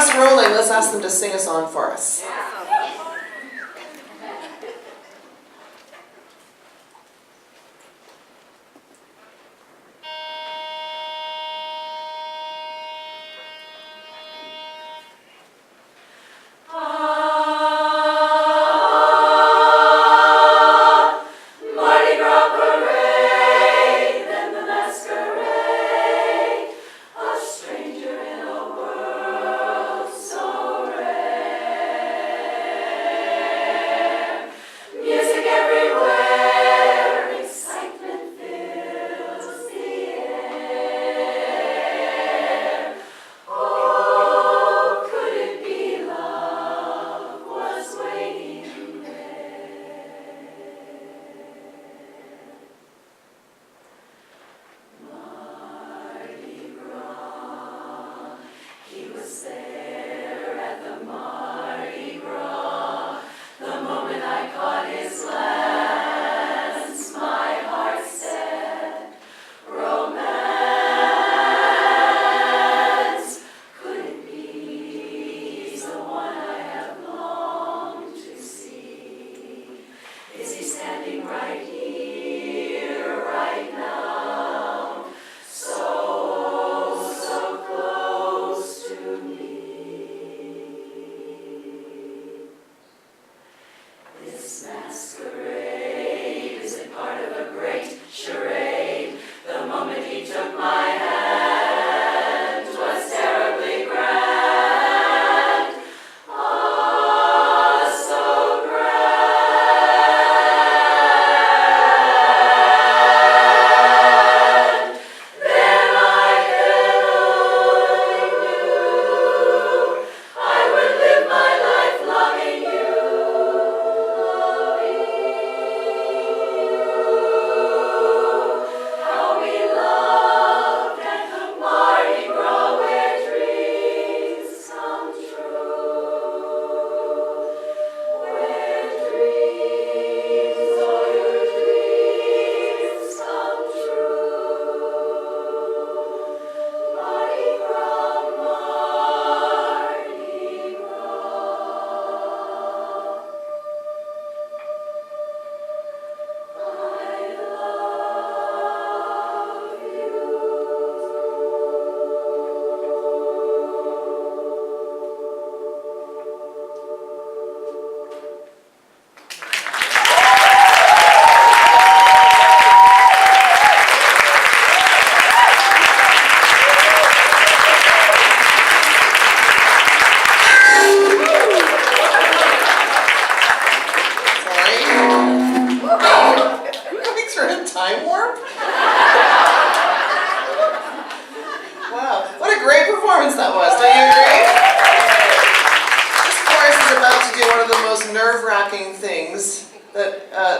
bus rolling, let's ask them to sing a song for us.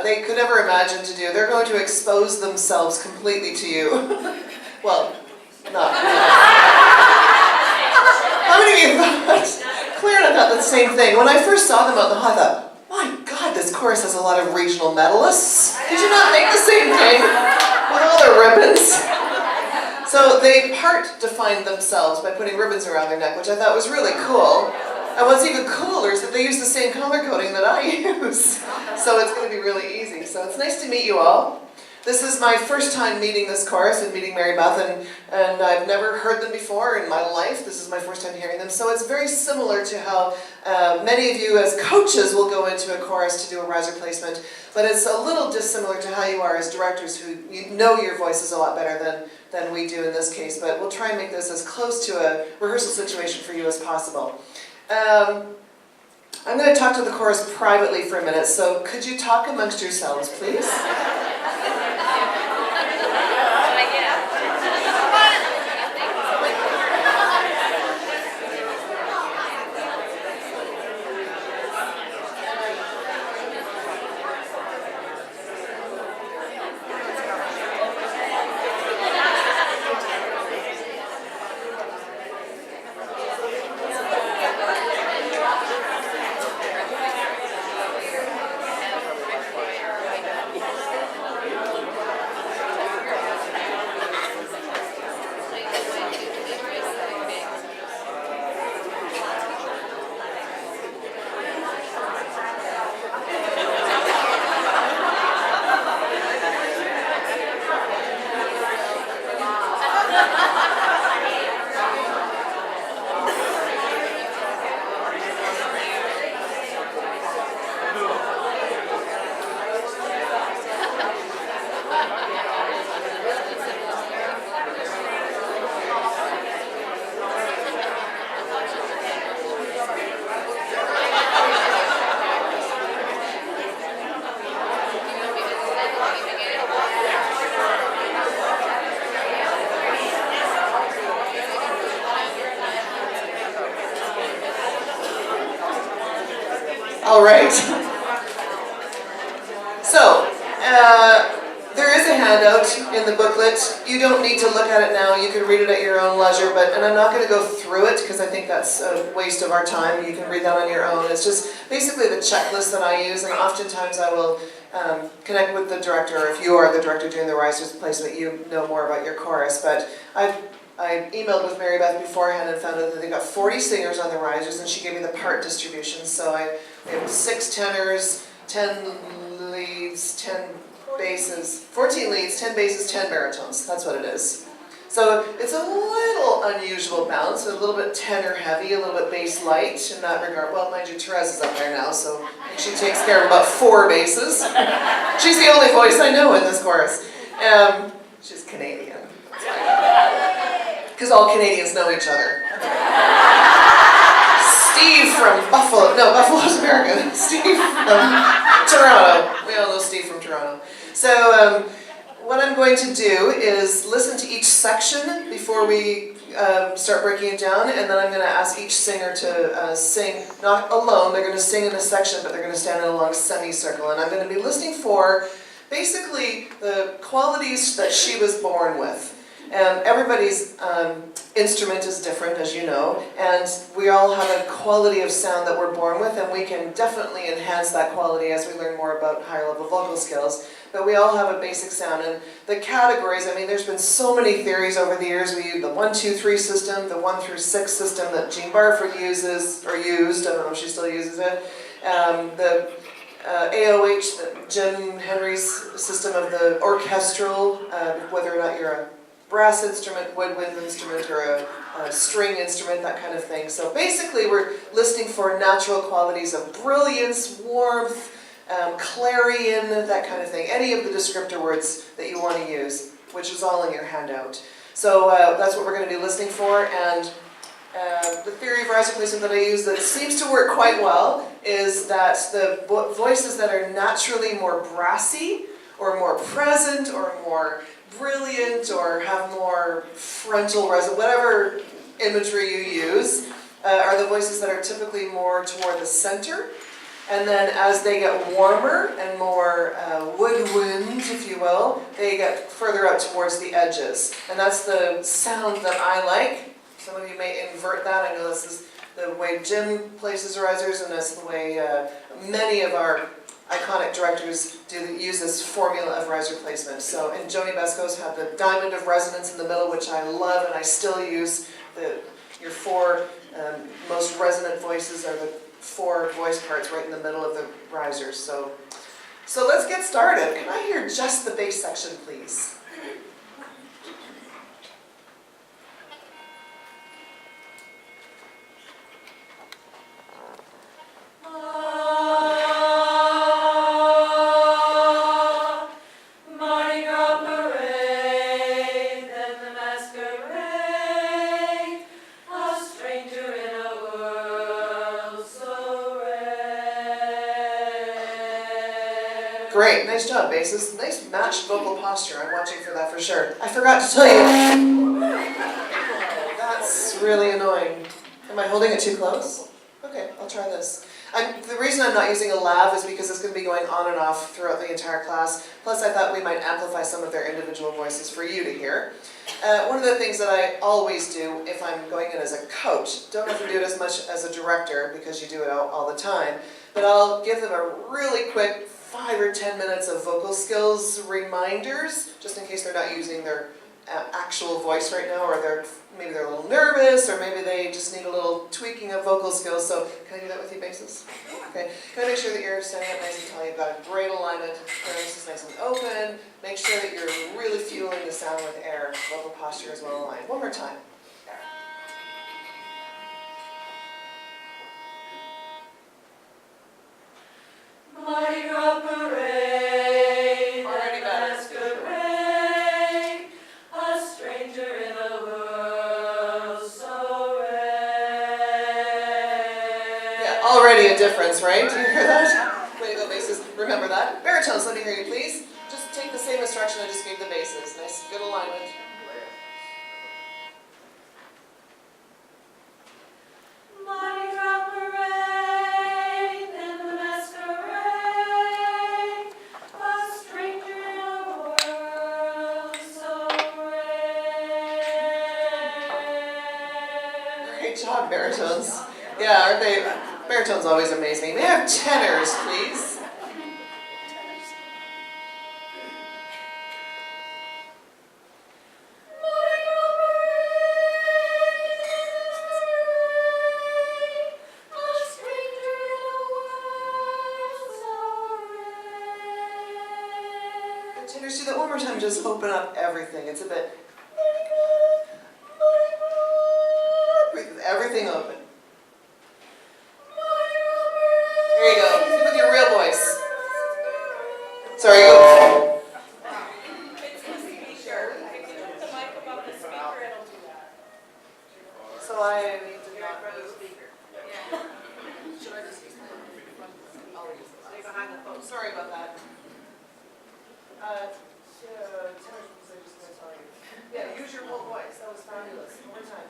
They could never imagine to do. They're going to expose themselves completely to you. Well, not really. How many of you thought, Claire and I thought the same thing. When I first saw them out in the hall, I thought, my God, this chorus has a lot of regional medalists. Did you not think the same thing? With all their ribbons. So they part-defined themselves by putting ribbons around their neck, which I thought was really cool. And what's even cooler is that they use the same color coding that I use. So it's going to be really easy. So it's nice to meet you all. This is my first time meeting this chorus and meeting Mary Beth, and I've never heard them before in my life. This is my first time hearing them. So it's very similar to how many of you as coaches will go into a chorus to do a riser placement, but it's a little dissimilar to how you are as directors, who you know your voices a lot better than we do in this case. But we'll try and make this as close to a rehearsal situation for you as possible. I'm going to talk to the chorus privately for a minute, so could you talk amongst yourselves, please? in the booklet. You don't need to look at it now. You can read it at your own leisure, and I'm not going to go through it because I think that's a waste of our time. You can read that on your own. It's just basically the checklist that I use, and oftentimes I will connect with the director, or if you are the director doing the risers, place that you know more about your chorus. But I emailed with Mary Beth beforehand and found out that they've got 40 singers on the risers, and she gave me the part distribution. So we have 6 tenors, 10 leads, 10 basses, 14 leads, 10 basses, 10 baritones. That's what it is. So it's a little unusual balance, a little bit tenor heavy, a little bit bass light in that regard. Well, mind you, Therese is up there now, so she takes care of about 4 basses. She's the only voice I know in this chorus. She's Canadian. Because all Canadians know each other. Steve from Buffalo. No, Buffalo's American. Steve from Toronto. We all know Steve from Toronto. So what I'm going to do is listen to each section before we start breaking it down, and then I'm going to ask each singer to sing, not alone, they're going to sing in a section, but they're going to stand in a long semicircle, and I'm going to be listening for basically the qualities that she was born with. Everybody's instrument is different, as you know, and we all have a quality of sound that we're born with, and we can definitely enhance that quality as we learn more about higher level vocal skills. But we all have a basic sound, and the categories, I mean, there's been so many theories over the years. We use the 1-2-3 system, the 1 through 6 system that Jean Barford uses, or used, I don't know if she still uses it, the AOH, Jim Henry's system of the orchestral, whether or not you're a brass instrument, woodwind instrument, or a string instrument, that kind of thing. So basically we're listening for natural qualities of brilliance, warmth, clarion, that kind of thing. Any of the descriptor words that you want to use, which is all in your handout. So that's what we're going to be listening for, and the theory of riser placement that I use that seems to work quite well is that the voices that are naturally more brassy, or more present, or more brilliant, or have more frontal resonance, whatever imagery you use, are the voices that are typically more toward the center. And then as they get warmer and more woodwind, if you will, they get further out towards the edges. And that's the sound that I like. Some of you may invert that. I know this is the way Jim places risers, and that's the way many of our iconic directors use this formula of riser placement. So, and Joni Besco's have the diamond of resonance in the middle, which I love, and I still use. Your 4 most resonant voices are the 4 voice parts right in the middle of the risers. So let's get started. Can I hear just the bass section, please? Great, nice job, basses. Nice matched vocal posture. I'm watching for that for sure. I forgot to tell you. That's really annoying. Am I holding it too close? Okay, I'll try this. The reason I'm not using a lav is because it's going to be going on and off throughout the entire class. Plus, I thought we might amplify some of their individual voices for you to hear. One of the things that I always do if I'm going in as a coach, don't have to do it as much as a director because you do it all the time, but I'll give them a really quick 5 or 10 minutes of vocal skills reminders, just in case they're not using their actual voice right now, or maybe they're a little nervous, or maybe they just need a little tweaking of vocal skills. So can I do that with you, basses? Okay. Can I make sure that you're standing up nice and tall? You've got a great alignment. Larynx is nice and open. Make sure that you're really fueling the sound with air. Vocal posture is well aligned. One more time. Mardi Gras parade, Already and better. masquerade, a stranger in a world so rare. Yeah, already a difference, right? Do you hear that? Way to go, basses. Remember that. Baritones, let me hear you, please. Just take the same instruction I just gave the basses. Nice, good alignment. Mardi Gras parade, and the masquerade, a stranger in a world Great job, baritones. Yeah, aren't they? Baritones always amaze me. May I have tenors, please? Tenors, do that one more time. Just open up everything. It's a bit. Breathe everything open. There you go. Speak with your real voice. Sorry, go. It's the speaker. If you put the mic above the speaker, it'll do that. So I need to not move. Yeah. Should I just use the I'll use this. Stay behind the phone. Sorry about that. Tenors, because I just going to tell you. Yeah, use your whole voice. That was fabulous. One more time.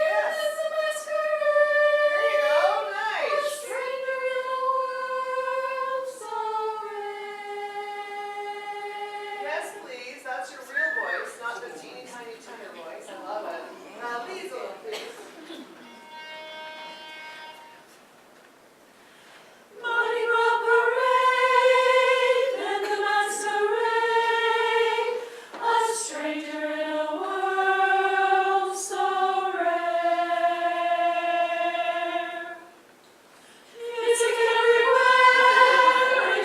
Yes. There you go. Nice. Yes, please. That's your real voice, not the teeny tiny tenor voice. I love it. Now, these little please. Mardi Gras parade and the masquerade, a stranger in a world so rare. Music everywhere,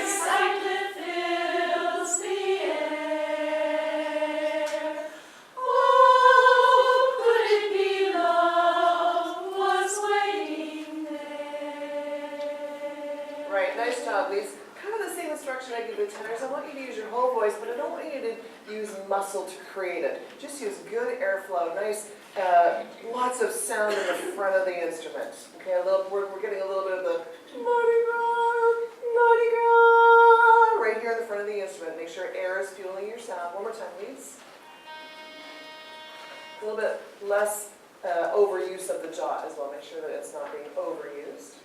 excitement fills the air. Oh, could it be love was waiting there? Right, nice job, Lise. Kind of the same instruction I give the tenors. I want you to use your whole voice, but I don't want you to use muscle to create it. Just use good airflow, nice, lots of sound in the front of the instrument. Okay, we're getting a little bit of the Mardi Gras, right here in the front of the instrument. Make sure air is fueling your sound. One more time, please. A little bit less overuse of the jaw as well. Make sure that it's not being overused.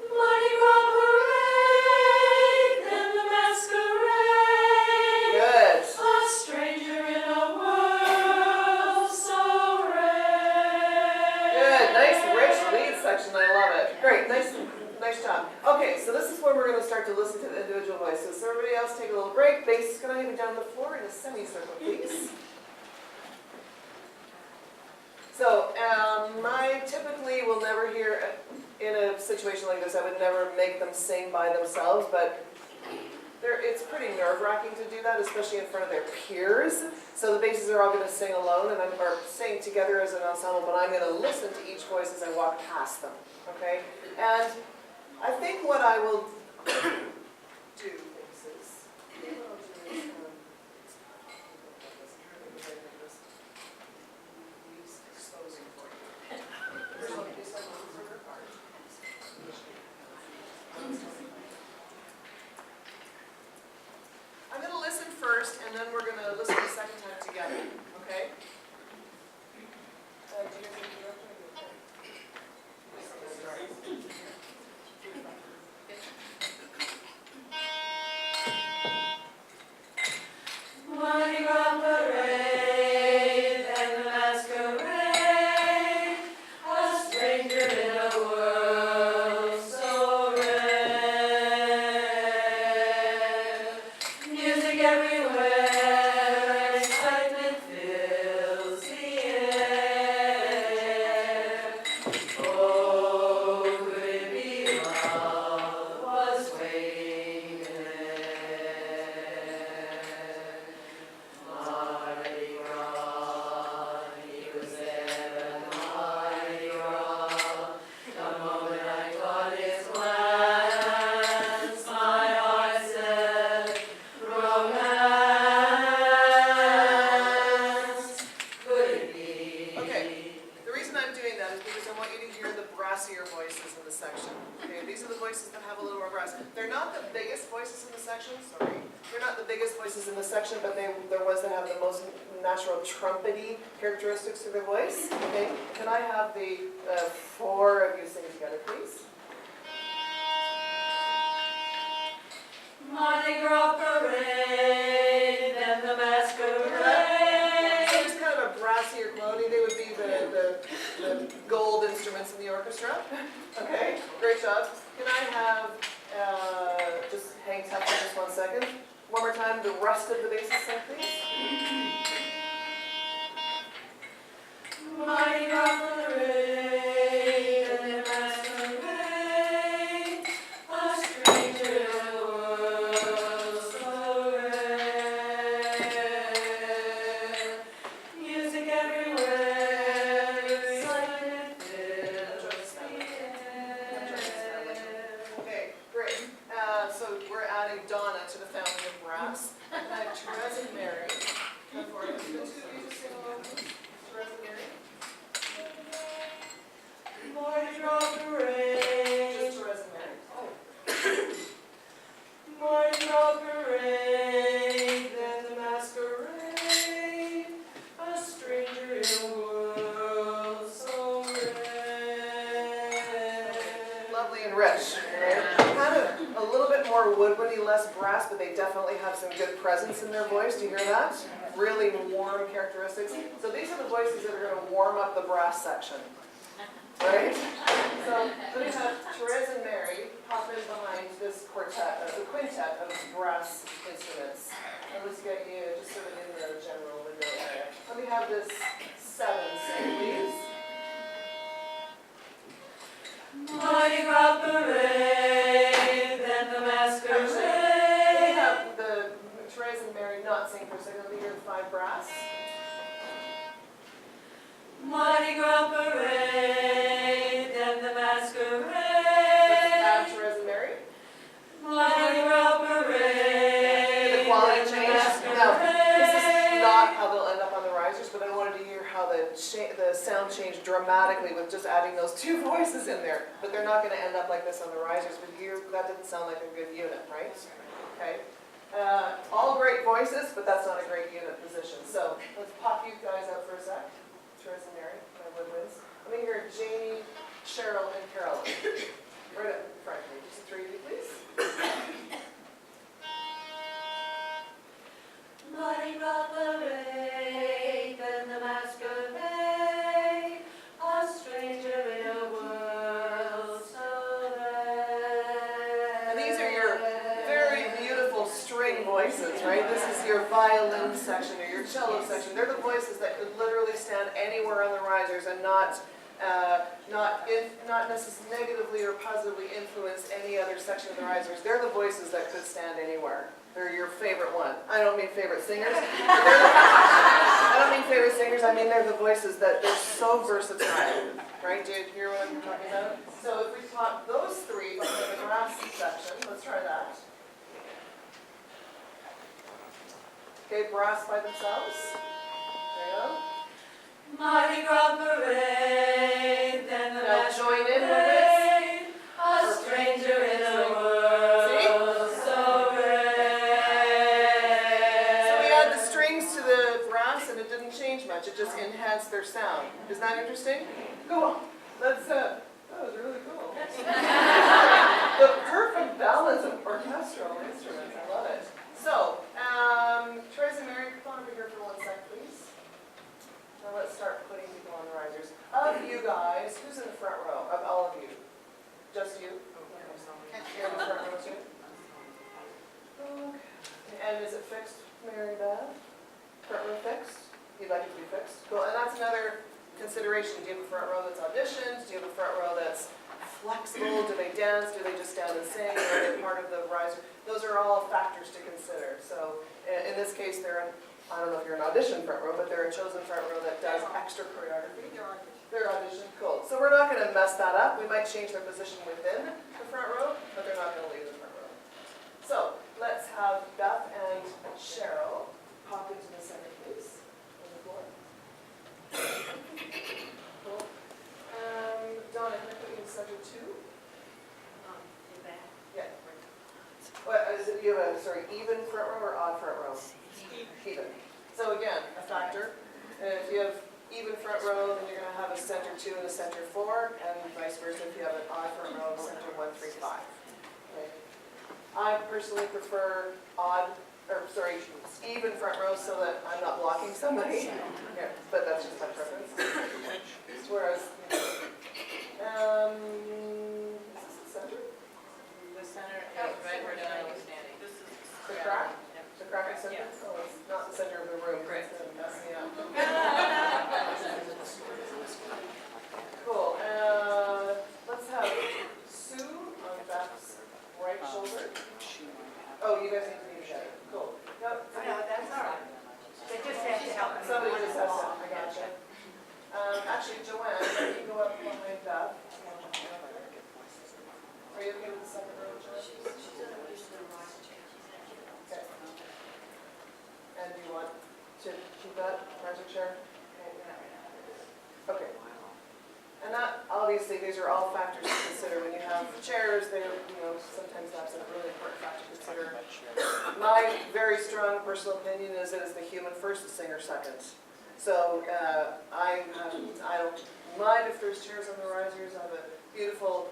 Mardi Gras parade and the masquerade, Good. a stranger in a world so rare. Good, nice rich lead section, I love it. Great, nice job. Okay, so this is where we're going to start to listen to the individual voices. So everybody else take a little break. Bass is going to be down on the floor in a semicircle, please. So, I typically will never hear, in a situation like this, I would never make them sing by themselves, but it's pretty nerve-wracking to do that, especially in front of their peers. So the basses are all going to sing alone, or sing together as an ensemble, but I'm going to listen to each voice as I walk past them, okay? And I think what I will do is, exposing for you. Here's what I do, so I'm going to reserve your card. I'm going to listen first, and then we're going to listen the second time together, okay? Do you guys think you're okay? Mardi Gras parade and the masquerade, a stranger in a world so rare. Music everywhere, excitement fills the air. Oh, could it be love was waiting there? Mardi Gras, he was there at Mardi Gras. The moment I caught his glance, my heart said, romance. Could it be? Okay, the reason I'm doing that is because I want you to hear the brassier voices in the section. Okay, these are the voices that have a little more brass. They're not the biggest voices in the section, sorry. They're not the biggest voices in the section, but they're ones that have the most natural trumpety characteristics to their voice. Okay, can I have the four of you sing together, please? Mardi Gras orchestra. Okay, great job. Can I have, just hang tight for just 1 second? One more time, the rest of the bases sing, please. Mighty operate and masquerade, a stranger in a world so rare. Music everywhere, excitement fills the air. Okay, great. So we're adding Donna to the family of brass. And I have Therese and Mary. Come forward. The two of you just sing along, please. Therese and Mary. Mardi Gras parade, Just Therese and Mary. Oh. Mardi Gras parade, then the masquerade, a stranger in a world so rare. Lovely and rich. Right? Kind of a little bit more woodwindy, less brass, but they definitely have some good presence in their voice. Do you hear that? Really warm characteristics. So these are the voices that are going to warm up the brass section. Right? So let me have Therese and Mary pop in behind this quartet, the quintet of brass instruments. And let's get you just sort of in the general window area. Let me have this 7 sing, please. Mardi Gras parade, then the Let me masquerade. have the Therese and Mary not sing for a second. Let me hear the 5 brass. Mardi Gras parade, then the Let's masquerade. add Therese and Mary. Mardi Gras parade, The quality then the change. Now, this is masquerade. not how they'll end up on the risers, but I wanted to hear how the sound changed dramatically with just adding those 2 voices in there. But they're not going to end up like this on the risers. But here, that didn't sound like a good unit, right? Okay. All great voices, but that's not a great unit position. So let's pop you guys out for a sec. Therese and Mary, my woodwinds. Let me hear Jamie, Cheryl, and Carolyn. Right up in front of me. Just the 3 of you, please. Mardi Gras parade, then the masquerade, a stranger in a world so rare. And these are your very beautiful string voices, right? This is your violin section or your cello section. They're the voices that could literally stand anywhere on the risers and not necessarily negatively or positively influence any other section of the risers. They're the voices that could stand anywhere. They're your favorite one. I don't mean favorite singers. I don't mean favorite singers. I mean they're the voices that they're so versatile, right? Do you hear what I'm talking about? So if we pop those 3 behind the brass section, let's try that. Okay, brass by themselves. There you go. Mardi Gras parade, then the Now join in with masquerade, a stranger in a world so rare. So we add the strings to the brass and it didn't change much. It just enhanced their sound. Isn't that interesting? Cool. That was really cool. The perfect balance of orchestral instruments. I love it. So, Therese and Mary, come on over here for 1 sec, please. Now let's start putting people on the risers. Of you guys, who's in the front row? Of all of you? Just you? You're in the front row too? Okay. And is it fixed, Mary Beth? Front row fixed? You'd like it to be fixed? Cool. And that's another consideration. Do you have a front row that's auditioned? Do you have a front row that's flexible? Do they dance? Do they just stand and sing? Are they part of the riser? Those are all factors to consider. So in this case, they're I don't know if you're an audition front row, but they're a chosen front row that does extra choreography. They're audition, cool. So we're not going to mess that up. We might change their position within the front row, but they're not going to leave the front row. So let's have Beth and Cheryl pop into the center, please, on the floor. Cool. Donna, can I put you in center too? In back. Yeah. What is it? You have a even front row or odd front row? Even. So again, a factor. If you have even front row, then you're going to have a center 2 and a center 4, and vice versa if you have an odd front row, center 1, 3, 5. Okay. I personally prefer even front row so that I'm not blocking somebody. Yeah, but that's just my preference. Whereas, obviously, these are all factors to consider. When you have chairs, they're, sometimes that's a really important factor to consider. My very strong personal opinion is that it's the human first, the singer second. So I don't mind if there's chairs on the risers. I have a beautiful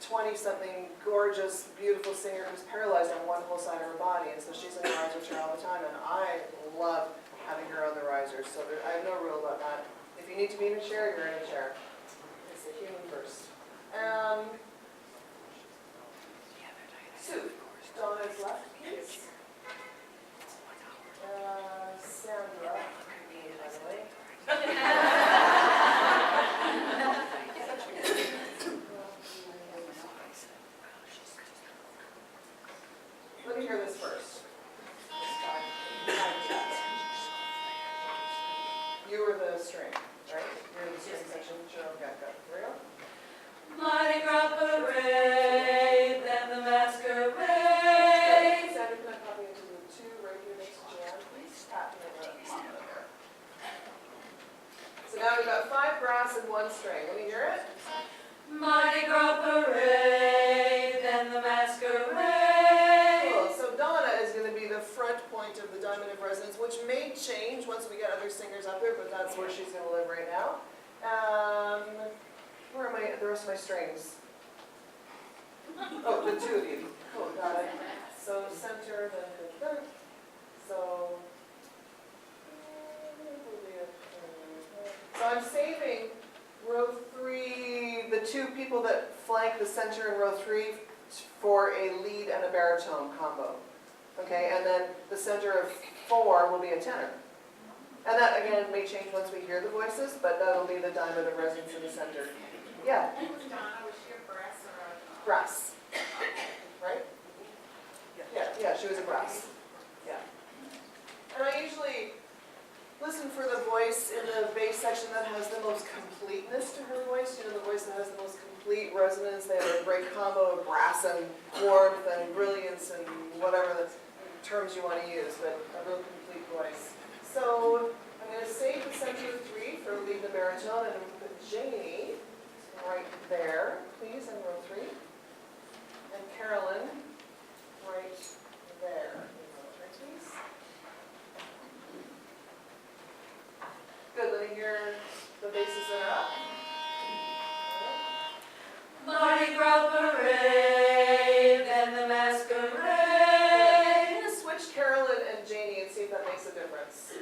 20-something, gorgeous, beautiful singer who's paralyzed on one whole side of her body, and so she's in a riser chair all the time, and I love having her on the risers. So I have no rule about that. If you need to be in a chair, you're in a chair. It's the human first. Sue, Donna's left, please. Sandra, let me hear this first. You were the string, right? You're in the string section. Sure, okay, good. Here we go. Mardi Gras parade, then the masquerade. Sandra, can I copy into the 2 right here next to Jan, please? Tap me in the bottom there. So now we've got 5 brass and 1 string. Let me hear it. Mardi Gras parade, then the masquerade. Cool. So Donna is going to be the front point of the diamond of resonance, which may change once we get other singers up there, but that's where she's going to live right now. Where are the rest of my strings? Oh, the 2 of you. Cool, got it. So center, then. So I'm saving row 3, the 2 people that flank the center in row 3 for a lead and a baritone combo. Okay, and then the center of 4 will be a tenor. And that, again, may change once we hear the voices, but that'll be the diamond of resonance in the center. Yeah? Who was Donna? Was she a brass or a... Brass. Right? Yeah, she was a brass. Yeah. And I usually listen for the voice in the bass section that has the most completeness to her voice. The voice that has the most complete resonance. They have a great combo of brass and warmth and brilliance and whatever the terms you want to use, but a real complete voice. So I'm going to save the center of 3 for lead and baritone, and I'm going to put Janie right there, please, in row 3. And Carolyn right there in row 3, please. Good, let me hear the basses that are up. Mardi Gras parade, then the masquerade. I'm going to switch Carolyn and Janie and see if that makes a difference.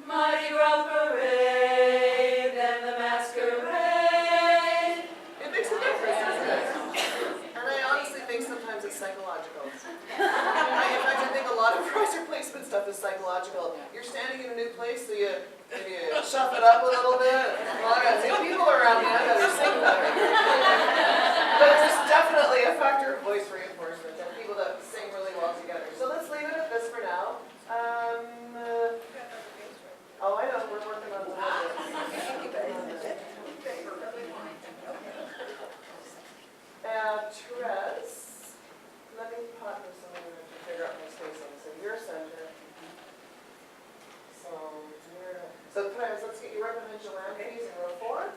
Mardi Gras parade, then the masquerade. It makes a difference, doesn't it? And I honestly think sometimes it's psychological. In fact, I think a lot of riser placement stuff is psychological. You're standing in a new place, so you maybe shuff it up a little bit. Well, I got new people around me, I better sing better. But there's definitely a factor of voice reinforcement and people that sing really well together. So let's leave it at this for now. Oh, I know, we're working on Therese, let me partner something to figure out my spacing. So you're center. So Therese, let's get you right behind Joanne, please, in row 4.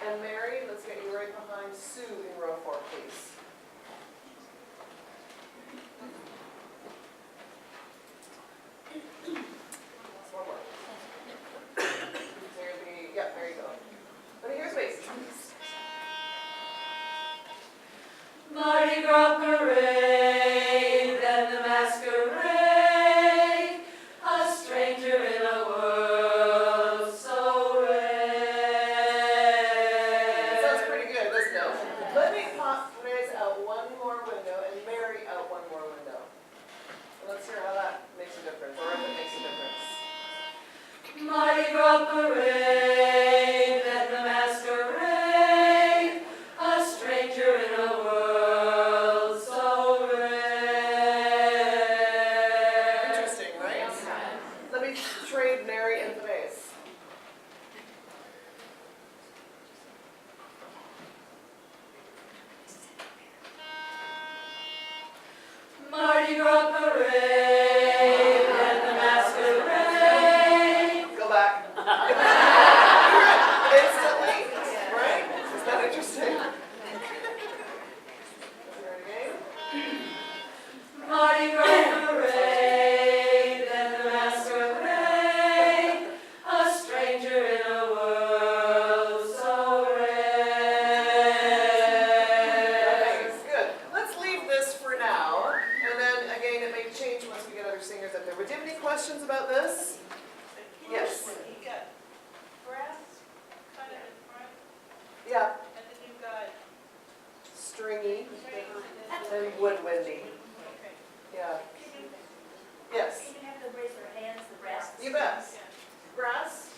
And Mary, let's get you right behind Sue in row 4, please. One more. There you go. But here's basses, please. Mardi Gras parade, then the masquerade, a stranger in a world so rare. Sounds pretty good, doesn't it? Let me pop Therese out one more window and Mary out one more window. And let's hear how that makes a difference, or if it makes a difference. Mardi Gras parade, then the masquerade, a stranger in a world so Yeah, And then you've got stringy strings and woodwindy. okay. Yeah. Yes, Even have them raise their hands, the brass. you bet. Brass.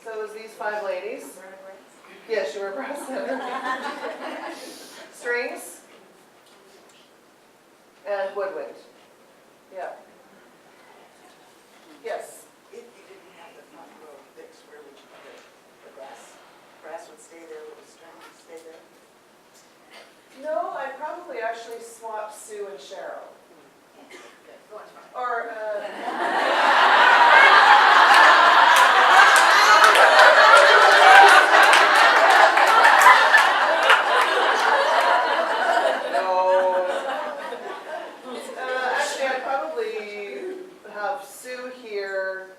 So it was these 5 ladies. Yes, you were brass. Strings and woodwind. Yeah. Yes. If you didn't have the front row fixed, where would you put it? The brass? Brass would stay there, the string would stay there? No, I'd probably actually swap Sue and Cheryl. Go on. Or, actually, I'd probably have Sue here,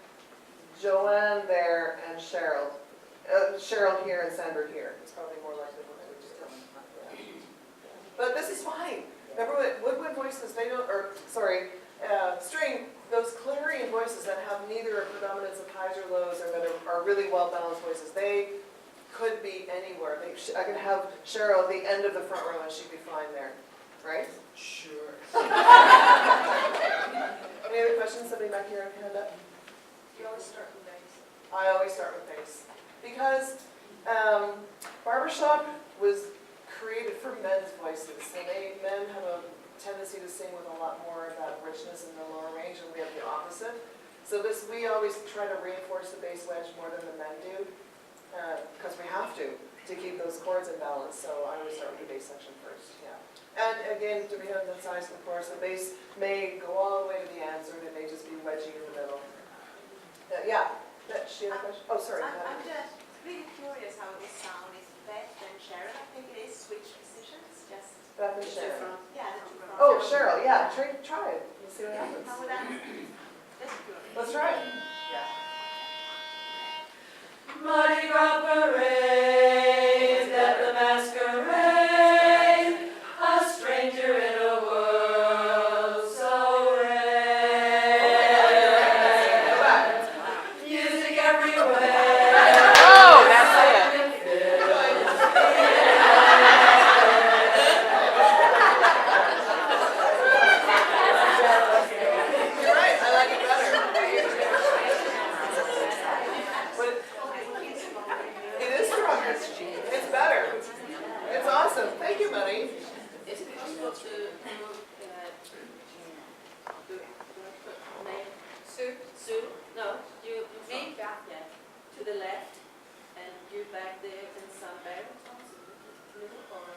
Joanne there, and Cheryl. Cheryl here and Sandra here. It's probably more likely what I would do. Yeah. But this is fine. Remember what woodwind voices, they don't, or, sorry, string, those clarion voices that have neither a predominance of highs or lows, or that are really well-balanced voices, they could be anywhere. I could have Cheryl at the end of the front row and she'd be fine there, right? Sure. Any other questions? Somebody back here, hand up. You always start with bass. I always start with bass. Because barbershop was created for men's voices, and men have a tendency to sing with a lot more of that richness in the lower range, and we have the opposite. So we always try to reinforce the bass wedge more than the men do, because we have to keep those chords in balance. So I always start with the bass section first, yeah. And again, depending on the size of the chorus, the bass may go all the way to the ends, or it may just be wedging in the middle. Yeah, she had a question? Oh, sorry. I'm just really curious how this sound is Beth and Sharon. I think it is switch positions, just Beth and Cheryl. yeah, the two from. Oh, Cheryl, yeah, try it. Let's see what happens. How would that? Just curious. Let's try it. Yeah. Mardi Gras parade, at the masquerade, a stranger in a world so rare. Music everywhere. Oh, that's it. You're right, I like it better. But it is stronger. It's better. It's awesome. Thank you, buddy. Is it possible to move name Sue? No, you name back there to the left, and you back there in some baritone, or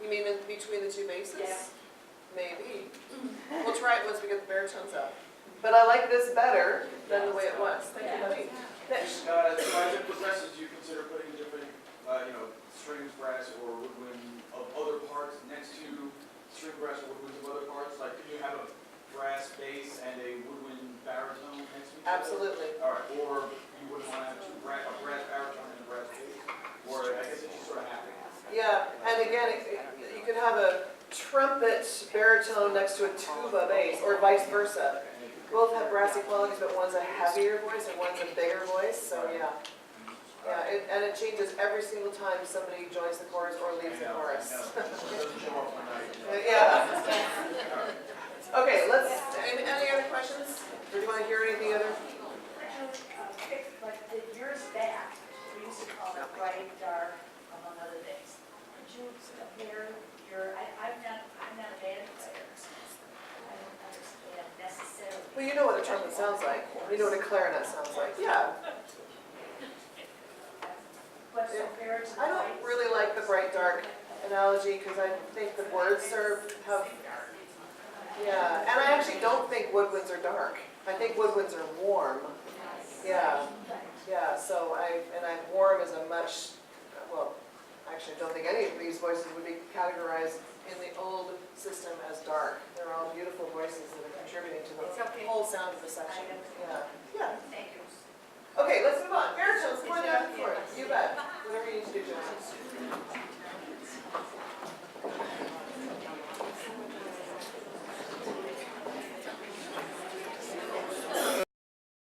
You mean in between the two basses? Yeah. Maybe. We'll try it once we get the baritones up. But I like this better than the way it was. Thank you, buddy. Nish. So as it progresses, do you consider putting different, strings, brass, or woodwind of other parts next to string brass or woodwinds of other parts? Like, could you have a brass bass and a woodwind baritone next to each other? Absolutely. All right, or you wouldn't want to have a brass baritone and a brass bass? Or I guess it's just sort of happening. Yeah, and again, you could have a trumpet baritone next to a tuba bass, or vice versa. Both have brassy qualities, but one's a heavier voice and one's a bigger voice, so yeah. Yeah, and it changes every single time somebody joins the chorus or leaves the chorus. It doesn't show up on that. Yeah. Okay, any other questions? Or do you want to hear anything other? Like the years back, we used to call it bright, dark, among other things. Could you compare I'm not a band player. I don't understand necessarily. Well, you know what a trumpet sounds like. You know what a clarinet sounds like. Yeah. What's compared to the I don't lights? really like the bright dark analogy because I think the words have, yeah. And I actually don't think woodwinds are dark. I think woodwinds are warm. Yeah. Yeah, so warm is a much, well, actually I don't think any of these voices would be categorized in the old system as dark. They're all beautiful voices that are contributing to the It's okay. whole sound of the section. Yeah. Yeah. Thank